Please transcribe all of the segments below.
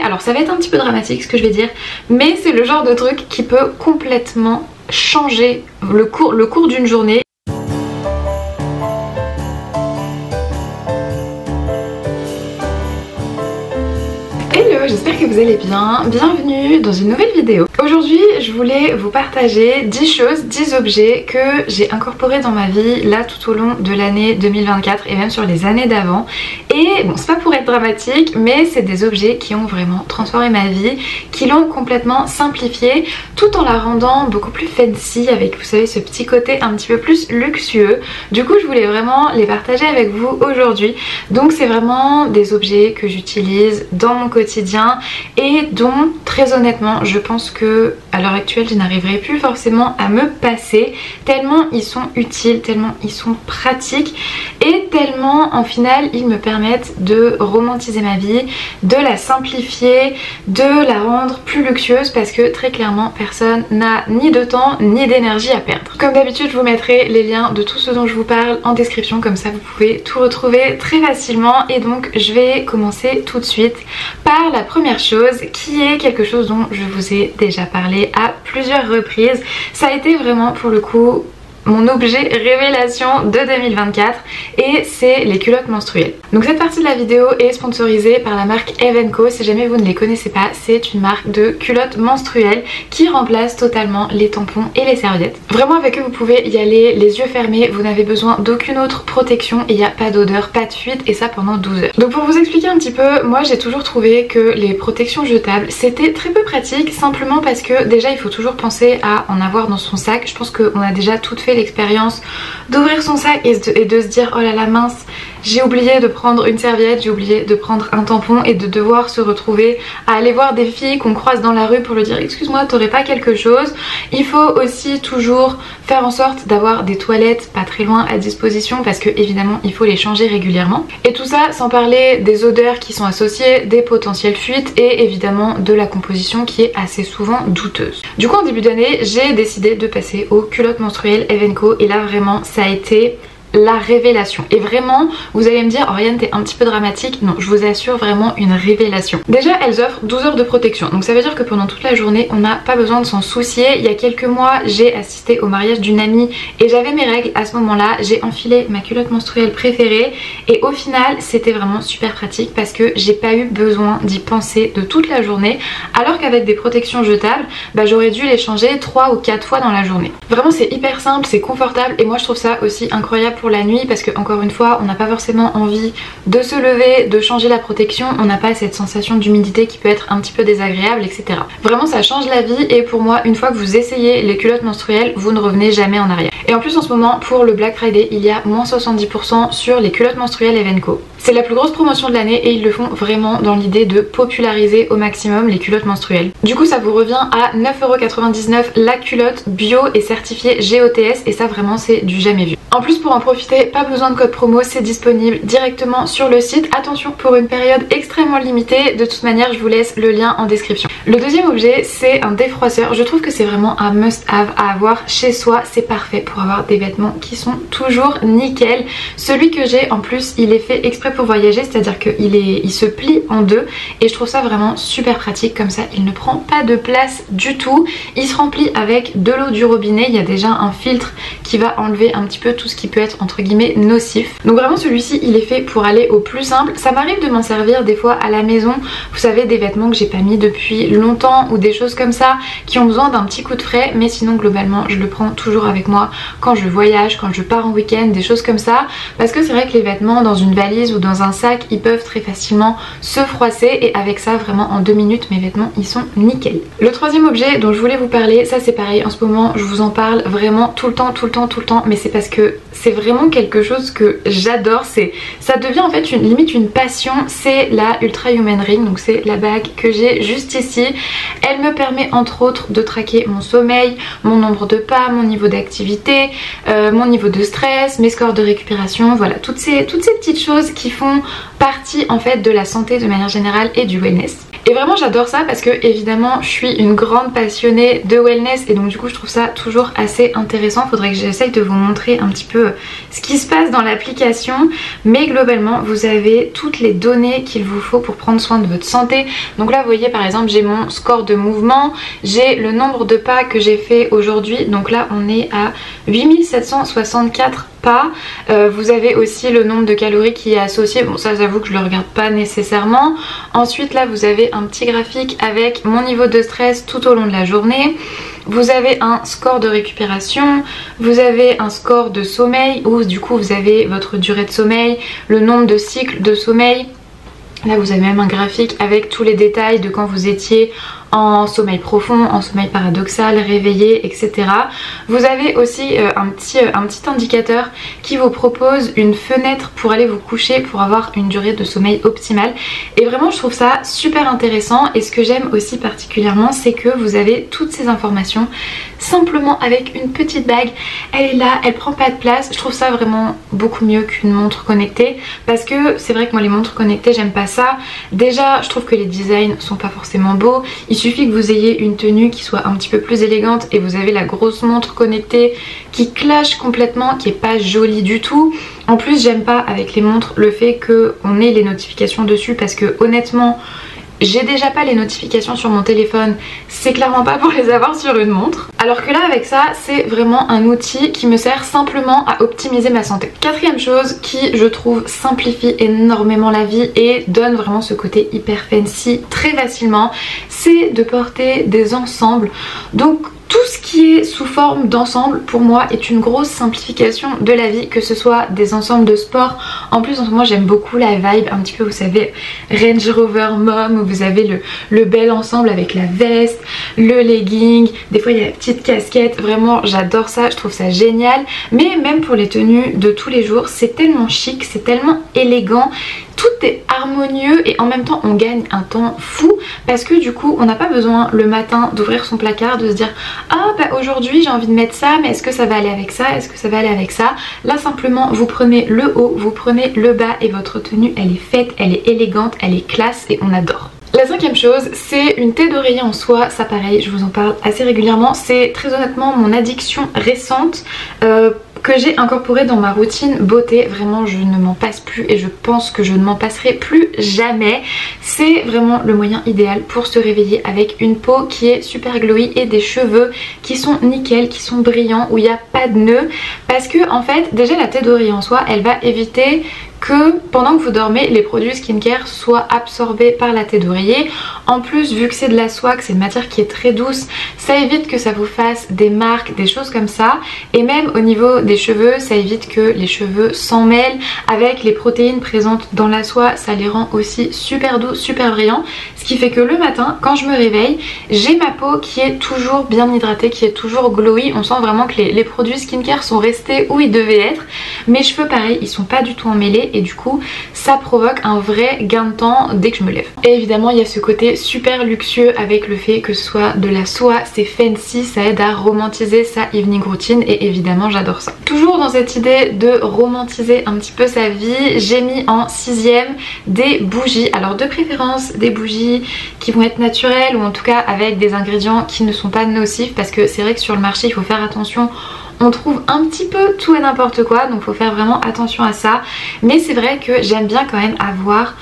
alors ça va être un petit peu dramatique ce que je vais dire, mais c'est le genre de truc qui peut complètement changer le cours d'une journée. Hello, j'espère que vous allez bien, bienvenue dans une nouvelle vidéo. Aujourd'hui je voulais vous partager 10 choses, 10 objets que j'ai incorporés dans ma vie là tout au long de l'année 2024 et même sur les années d'avant. Et bon, c'est pas pour être dramatique, mais c'est des objets qui ont vraiment transformé ma vie, qui l'ont complètement simplifiée tout en la rendant beaucoup plus fancy avec, vous savez, ce petit côté un petit peu plus luxueux. Du coup je voulais vraiment les partager avec vous aujourd'hui. Donc c'est vraiment des objets que j'utilise dans mon quotidien et dont très honnêtement je pense que à l'heure actuelle je n'arriverai plus forcément à me passer, tellement ils sont utiles, tellement ils sont pratiques et tellement en final ils me permettent de romantiser ma vie, de la simplifier, de la rendre plus luxueuse, parce que très clairement personne n'a ni de temps ni d'énergie à perdre. Comme d'habitude je vous mettrai les liens de tout ce dont je vous parle en description, comme ça vous pouvez tout retrouver très facilement. Et donc je vais commencer tout de suite par la première chose, qui est quelque chose dont je vous ai déjà parlé à plusieurs reprises. Ça a été vraiment pour le coup mon objet révélation de 2024 et c'est les culottes menstruelles. Donc cette partie de la vidéo est sponsorisée par la marque Evenco. Si jamais vous ne les connaissez pas, c'est une marque de culottes menstruelles qui remplace totalement les tampons et les serviettes. Vraiment avec eux vous pouvez y aller les yeux fermés, vous n'avez besoin d'aucune autre protection et il n'y a pas d'odeur, pas de fuite, et ça pendant 12 heures. Donc pour vous expliquer un petit peu, moi j'ai toujours trouvé que les protections jetables c'était très peu pratique, simplement parce que déjà il faut toujours penser à en avoir dans son sac. Je pense qu'on a déjà toutes fait l'expérience d'ouvrir son sac et de se dire oh là là mince, j'ai oublié de prendre une serviette, j'ai oublié de prendre un tampon, et de devoir se retrouver à aller voir des filles qu'on croise dans la rue pour leur dire excuse-moi t'aurais pas quelque chose. Il faut aussi toujours faire en sorte d'avoir des toilettes pas très loin à disposition, parce que évidemment il faut les changer régulièrement, et tout ça sans parler des odeurs qui sont associées, des potentielles fuites et évidemment de la composition qui est assez souvent douteuse. Du coup en début d'année j'ai décidé de passer aux culottes menstruelles Evenco, et là vraiment ça a été la révélation. Et vraiment vous allez me dire Oriane t'es un petit peu dramatique. Non, je vous assure, vraiment une révélation. Déjà elles offrent 12 heures de protection, donc ça veut dire que pendant toute la journée on n'a pas besoin de s'en soucier. Il y a quelques mois j'ai assisté au mariage d'une amie et j'avais mes règles à ce moment là, j'ai enfilé ma culotte menstruelle préférée et au final c'était vraiment super pratique parce que j'ai pas eu besoin d'y penser de toute la journée, alors qu'avec des protections jetables j'aurais dû les changer 3 ou 4 fois dans la journée. Vraiment c'est hyper simple, c'est confortable, et moi je trouve ça aussi incroyable pour la nuit, parce que encore une fois on n'a pas forcément envie de se lever, de changer la protection, on n'a pas cette sensation d'humidité qui peut être un petit peu désagréable, etc. Vraiment ça change la vie, et pour moi une fois que vous essayez les culottes menstruelles vous ne revenez jamais en arrière. Et en plus en ce moment pour le Black Friday il y a moins 70% sur les culottes menstruelles Evenco. C'est la plus grosse promotion de l'année et ils le font vraiment dans l'idée de populariser au maximum les culottes menstruelles. Du coup ça vous revient à 9,99€ la culotte bio et certifiée GOTS, et ça vraiment c'est du jamais vu. En plus pour en profiter, pas besoin de code promo, c'est disponible directement sur le site. Attention, pour une période extrêmement limitée, de toute manière je vous laisse le lien en description. Le deuxième objet c'est un défroisseur. Je trouve que c'est vraiment un must have à avoir chez soi, c'est parfait pour avoir des vêtements qui sont toujours nickel. Celui que j'ai en plus il est fait exprès pour voyager, c'est à dire qu'il se plie en deux et je trouve ça vraiment super pratique. Comme ça il ne prend pas de place du tout, il se remplit avec de l'eau du robinet, il y a déjà un filtre qui va enlever un petit peu tout ce qui peut être entre guillemets nocif. Donc vraiment celui-ci il est fait pour aller au plus simple. Ça m'arrive de m'en servir des fois à la maison, vous savez, des vêtements que j'ai pas mis depuis longtemps ou des choses comme ça qui ont besoin d'un petit coup de frais, mais sinon globalement je le prends toujours avec moi quand je voyage, quand je pars en week-end, des choses comme ça, parce que c'est vrai que les vêtements dans une valise ou dans un sac ils peuvent très facilement se froisser, et avec ça vraiment en 2 minutes mes vêtements ils sont nickel. Le troisième objet dont je voulais vous parler, ça c'est pareil, en ce moment je vous en parle vraiment tout le temps, mais c'est parce que c'est vraiment quelque chose que j'adore, ça devient en fait limite une passion. C'est la Ultra Human Ring, donc c'est la bague que j'ai juste ici. Elle me permet entre autres de traquer mon sommeil, mon nombre de pas, mon niveau d'activité, mon niveau de stress, mes scores de récupération, voilà, toutes ces petites choses qui font partie en fait de la santé de manière générale et du wellness. Et vraiment j'adore ça parce que évidemment je suis une grande passionnée de wellness et donc du coup je trouve ça toujours assez intéressant. Faudrait que j'essaye de vous montrer un petit peu ce qui se passe dans l'application, mais globalement vous avez toutes les données qu'il vous faut pour prendre soin de votre santé. Donc là vous voyez par exemple j'ai mon score de mouvement, j'ai le nombre de pas que j'ai fait aujourd'hui, donc là on est à 8764 pas. Vous avez aussi le nombre de calories qui est associé, bon ça j'avoue que je le regarde pas nécessairement. Ensuite là vous avez un petit graphique avec mon niveau de stress tout au long de la journée. Vous avez un score de récupération, vous avez un score de sommeil où du coup vous avez votre durée de sommeil, le nombre de cycles de sommeil. Là vous avez même un graphique avec tous les détails de quand vous étiez en sommeil profond, en sommeil paradoxal, réveillé, etc. Vous avez aussi un petit indicateur qui vous propose une fenêtre pour aller vous coucher pour avoir une durée de sommeil optimale. Et vraiment je trouve ça super intéressant, et ce que j'aime aussi particulièrement c'est que vous avez toutes ces informations simplement avec une petite bague. Elle est là, elle prend pas de place. Je trouve ça vraiment beaucoup mieux qu'une montre connectée, parce que c'est vrai que moi les montres connectées j'aime pas ça. Déjà je trouve que les designs sont pas forcément beaux. Il suffit que vous ayez une tenue qui soit un petit peu plus élégante et vous avez la grosse montre connectée qui clash complètement, qui est pas jolie du tout. En plus j'aime pas avec les montres le fait qu'on ait les notifications dessus, parce que honnêtement j'ai déjà pas les notifications sur mon téléphone, c'est clairement pas pour les avoir sur une montre. Alors que là avec ça c'est vraiment un outil qui me sert simplement à optimiser ma santé. Quatrième chose qui je trouve simplifie énormément la vie et donne vraiment ce côté hyper fancy très facilement, c'est de porter des ensembles. Donc tout ce qui est sous forme d'ensemble pour moi est une grosse simplification de la vie, que ce soit des ensembles de sport. En plus en ce moment j'aime beaucoup la vibe un petit peu, vous savez, Range Rover Mom, où vous avez le bel ensemble avec la veste, le legging, des fois il y a la petite casquette. Vraiment j'adore ça, je trouve ça génial. Mais même pour les tenues de tous les jours c'est tellement chic, c'est tellement élégant, tout est harmonieux et en même temps on gagne un temps fou, parce que du coup on n'a pas besoin le matin d'ouvrir son placard, de se dire ah bah aujourd'hui j'ai envie de mettre ça, mais est-ce que ça va aller avec ça, est-ce que ça va aller avec ça. Là simplement vous prenez le haut, vous prenez le bas et votre tenue elle est faite, elle est élégante, elle est classe et on adore. La cinquième chose c'est une tête d'oreiller en soie. Ça pareil je vous en parle assez régulièrement, c'est très honnêtement mon addiction récente que j'ai incorporé dans ma routine beauté. Vraiment je ne m'en passe plus et je pense que je ne m'en passerai plus jamais. C'est vraiment le moyen idéal pour se réveiller avec une peau qui est super glowy et des cheveux qui sont nickel, qui sont brillants, où il n'y a pas de nœuds. Parce que en fait déjà la tête d'oreiller en soie elle va éviter que pendant que vous dormez les produits skincare soient absorbés par la tête d'oreiller. En plus vu que c'est de la soie, que c'est une matière qui est très douce, ça évite que ça vous fasse des marques, des choses comme ça. Et même au niveau des cheveux ça évite que les cheveux s'en mêlent. Avec les protéines présentes dans la soie ça les rend aussi super doux, super brillants. Ce qui fait que le matin quand je me réveille j'ai ma peau qui est toujours bien hydratée, qui est toujours glowy. On sent vraiment que les produits skincare sont restés où ils devaient être. Mes cheveux pareil ils sont pas du tout emmêlés et du coup ça provoque un vrai gain de temps dès que je me lève. Et évidemment il y a ce côté super luxueux avec le fait que ce soit de la soie, c'est fancy, ça aide à romantiser sa evening routine et évidemment j'adore ça. Toujours dans cette idée de romantiser un petit peu sa vie, j'ai mis en 6ème des bougies. Alors de préférence des bougies qui vont être naturelles ou en tout cas avec des ingrédients qui ne sont pas nocifs, parce que c'est vrai que sur le marché il faut faire attention. On trouve un petit peu tout et n'importe quoi, donc faut faire vraiment attention à ça. Mais c'est vrai que j'aime bien quand même avoir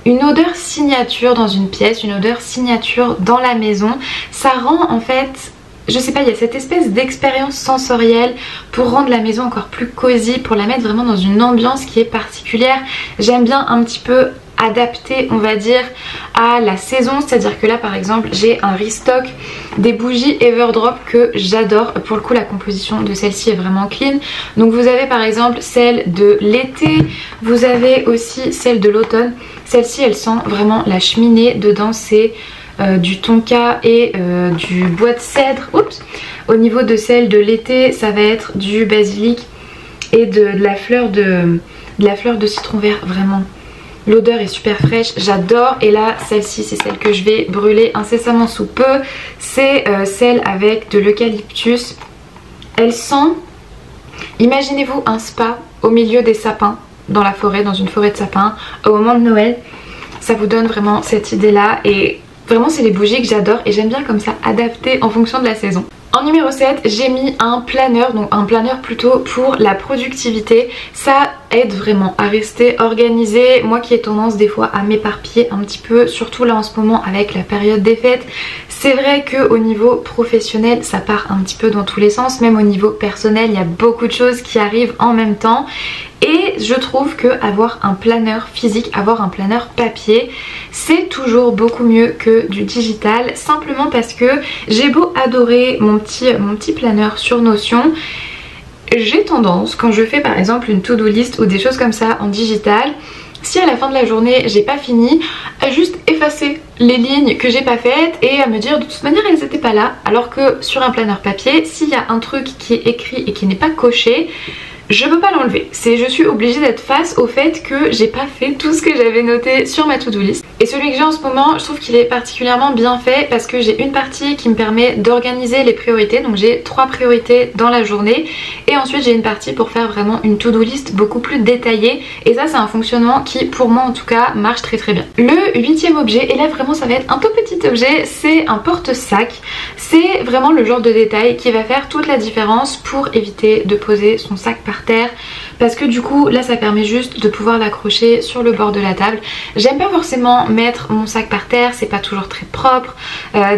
une odeur signature dans une pièce, une odeur signature dans la maison. Ça rend en fait, je sais pas, il y a cette espèce d'expérience sensorielle pour rendre la maison encore plus cosy, pour la mettre vraiment dans une ambiance qui est particulière. J'aime bien un petit peu adapté on va dire à la saison, c'est à dire que là par exemple j'ai un restock des bougies Everdrop que j'adore. Pour le coup la composition de celle-ci est vraiment clean. Donc vous avez par exemple celle de l'été, vous avez aussi celle de l'automne. Celle-ci elle sent vraiment la cheminée, dedans c'est du tonka et du bois de cèdre. Oups. Au niveau de celle de l'été ça va être du basilic et de la fleur de citron vert. Vraiment l'odeur est super fraîche, j'adore. Et là celle-ci c'est celle que je vais brûler incessamment sous peu, c'est celle avec de l'eucalyptus. Elle sent, imaginez-vous un spa au milieu des sapins dans la forêt, dans une forêt de sapins au moment de Noël. Ça vous donne vraiment cette idée là et Vraiment c'est les bougies que j'adore et j'aime bien comme ça adapter en fonction de la saison. En numéro 7, j'ai mis un planeur, donc un planeur plutôt pour la productivité. Ça aide vraiment à rester organisé. Moi qui ai tendance des fois à m'éparpiller un petit peu, surtout là en ce moment avec la période des fêtes. C'est vrai qu'au niveau professionnel, ça part un petit peu dans tous les sens. Même au niveau personnel, il y a beaucoup de choses qui arrivent en même temps. Et je trouve que avoir un planeur physique, avoir un planeur papier, c'est toujours beaucoup mieux que du digital. Simplement parce que j'ai beau adorer mon petit planeur sur Notion, j'ai tendance, quand je fais par exemple une to-do list ou des choses comme ça en digital, si à la fin de la journée j'ai pas fini, à juste effacer les lignes que j'ai pas faites et à me dire de toute manière elles étaient pas là. Alors que sur un planeur papier, s'il y a un truc qui est écrit et qui n'est pas coché, je peux pas l'enlever. Je suis obligée d'être face au fait que j'ai pas fait tout ce que j'avais noté sur ma to-do list. Et celui que j'ai en ce moment, je trouve qu'il est particulièrement bien fait parce que j'ai une partie qui me permet d'organiser les priorités. Donc j'ai 3 priorités dans la journée. Et ensuite j'ai une partie pour faire vraiment une to-do list beaucoup plus détaillée. Et ça c'est un fonctionnement qui pour moi en tout cas marche très très bien. Le 8e objet, et là vraiment ça va être un tout petit objet, c'est un porte-sac. C'est vraiment le genre de détail qui va faire toute la différence pour éviter de poser son sac par terre, parce que du coup là ça permet juste de pouvoir l'accrocher sur le bord de la table. J'aime pas forcément mettre mon sac par terre, c'est pas toujours très propre.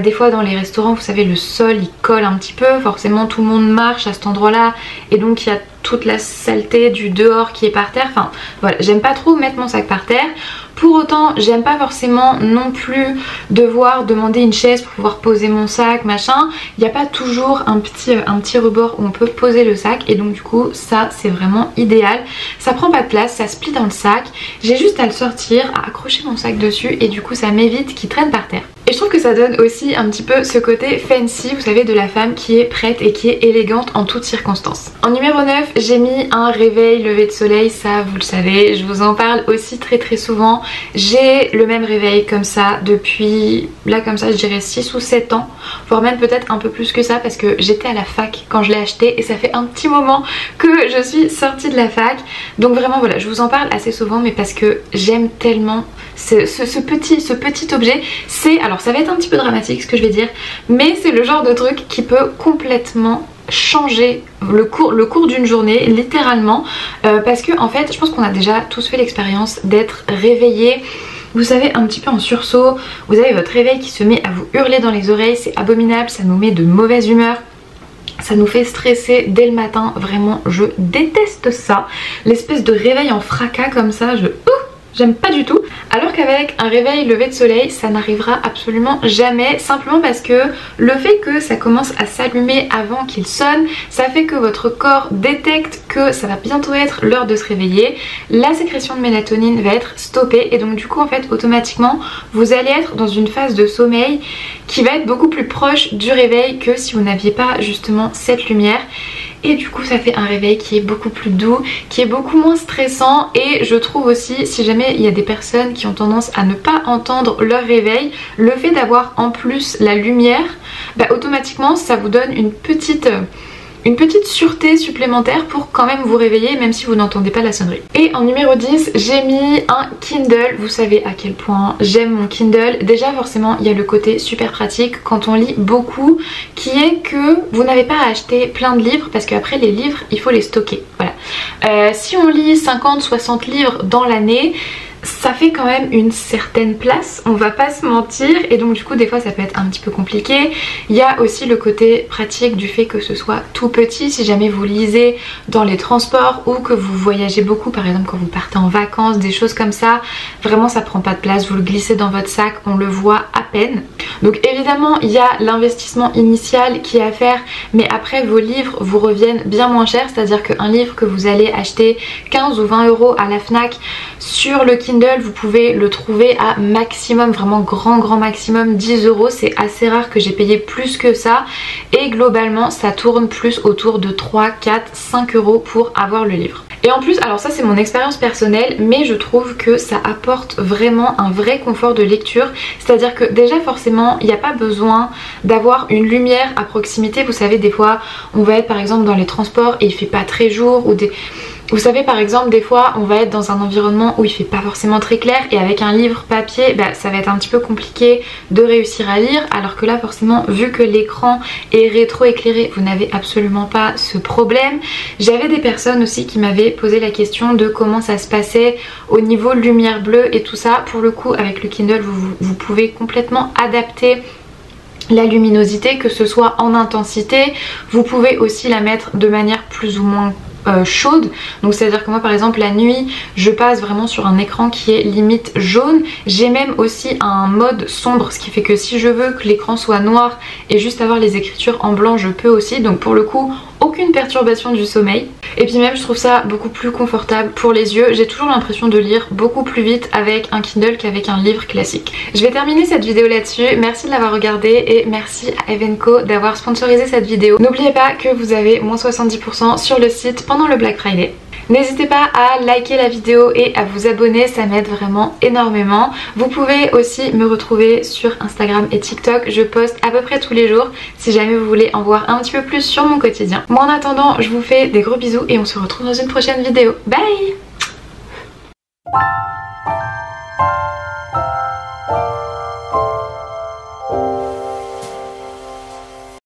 Des fois dans les restaurants vous savez le sol il colle un petit peu, forcément tout le monde marche à cet endroit là et donc il y a toute la saleté du dehors qui est par terre. Enfin voilà, j'aime pas trop mettre mon sac par terre. Pour autant j'aime pas forcément non plus devoir demander une chaise pour pouvoir poser mon sac machin. Il n'y a pas toujours un petit rebord où on peut poser le sac et donc du coup ça c'est vraiment idéal. Ça prend pas de place, ça se plie dans le sac. J'ai juste à le sortir, à accrocher mon sac dessus et du coup ça m'évite qu'il traîne par terre. Et je trouve que ça donne aussi un petit peu ce côté fancy, vous savez, de la femme qui est prête et qui est élégante en toutes circonstances. En numéro 9, j'ai mis un réveil lever de soleil, ça vous le savez, je vous en parle aussi très très souvent. J'ai le même réveil comme ça depuis, là comme ça je dirais 6 ou 7 ans, voire même peut-être un peu plus que ça parce que j'étais à la fac quand je l'ai acheté et ça fait un petit moment que je suis sortie de la fac. Donc vraiment voilà, je vous en parle assez souvent mais parce que j'aime tellement ce petit objet. C'est, alors ça va être un petit peu dramatique ce que je vais dire, mais c'est le genre de truc qui peut complètement changer le cours d'une journée littéralement, parce que en fait je pense qu'on a déjà tous fait l'expérience d'être réveillé, vous savez, un petit peu en sursaut. Vous avez votre réveil qui se met à vous hurler dans les oreilles, c'est abominable, ça nous met de mauvaise humeur. Ça nous fait stresser dès le matin, vraiment je déteste ça. L'espèce de réveil en fracas comme ça, j'aime pas du tout. Alors qu'avec un réveil lever de soleil, ça n'arrivera absolument jamais. Simplement parce que le fait que ça commence à s'allumer avant qu'il sonne, ça fait que votre corps détecte que ça va bientôt être l'heure de se réveiller. La sécrétion de mélatonine va être stoppée et donc du coup en fait automatiquement vous allez être dans une phase de sommeil qui va être beaucoup plus proche du réveil que si vous n'aviez pas justement cette lumière. Et du coup ça fait un réveil qui est beaucoup plus doux, qui est beaucoup moins stressant. Et je trouve aussi, si jamais il y a des personnes qui ont tendance à ne pas entendre leur réveil, le fait d'avoir en plus la lumière, bah automatiquement ça vous donne une petite sûreté supplémentaire pour quand même vous réveiller même si vous n'entendez pas la sonnerie. Et en numéro 10, j'ai mis un Kindle. Vous savez à quel point j'aime mon Kindle. Déjà forcément il y a le côté super pratique quand on lit beaucoup, qui est que vous n'avez pas à acheter plein de livres parce qu'après les livres il faut les stocker. Voilà. Si on lit 50-60 livres dans l'année, ça fait quand même une certaine place, on va pas se mentir, et donc du coup des fois ça peut être un petit peu compliqué. Il y a aussi le côté pratique du fait que ce soit tout petit. Si jamais vous lisez dans les transports ou que vous voyagez beaucoup, par exemple quand vous partez en vacances, des choses comme ça, vraiment ça prend pas de place, vous le glissez dans votre sac, on le voit à peine. Donc évidemment il y a l'investissement initial qui est à faire, mais après vos livres vous reviennent bien moins cher, c'est à dire qu'un livre que vous allez acheter 15 ou 20 euros à la Fnac, sur le Kindle vous pouvez le trouver à maximum, vraiment grand maximum 10 euros. C'est assez rare que j'ai payé plus que ça et globalement ça tourne plus autour de 3, 4, 5 euros pour avoir le livre. Et en plus, alors ça c'est mon expérience personnelle, mais je trouve que ça apporte vraiment un vrai confort de lecture. C'est à dire que déjà forcément il n'y a pas besoin d'avoir une lumière à proximité. Vous savez des fois on va être par exemple dans les transports et il fait pas très jour, ou Vous savez, par exemple, des fois on va être dans un environnement où il fait pas forcément très clair et avec un livre papier, ça va être un petit peu compliqué de réussir à lire, alors que là forcément, vu que l'écran est rétro-éclairé, vous n'avez absolument pas ce problème. J'avais des personnes aussi qui m'avaient posé la question de comment ça se passait au niveau lumière bleue et tout ça. Pour le coup, avec le Kindle, vous pouvez complètement adapter la luminosité, que ce soit en intensité. Vous pouvez aussi la mettre de manière plus ou moins chaude, donc c'est à dire que moi par exemple la nuit je passe vraiment sur un écran qui est limite jaune. J'ai même aussi un mode sombre, ce qui fait que si je veux que l'écran soit noir et juste avoir les écritures en blanc, je peux aussi. Donc pour le coup, aucune perturbation du sommeil. Et puis même je trouve ça beaucoup plus confortable pour les yeux. J'ai toujours l'impression de lire beaucoup plus vite avec un Kindle qu'avec un livre classique. Je vais terminer cette vidéo là-dessus. Merci de l'avoir regardée et merci à Evenko d'avoir sponsorisé cette vidéo. N'oubliez pas que vous avez moins 70% sur le site pendant le Black Friday. N'hésitez pas à liker la vidéo et à vous abonner, ça m'aide vraiment énormément. Vous pouvez aussi me retrouver sur Instagram et TikTok, je poste à peu près tous les jours si jamais vous voulez en voir un petit peu plus sur mon quotidien. Moi en attendant, je vous fais des gros bisous et on se retrouve dans une prochaine vidéo. Bye!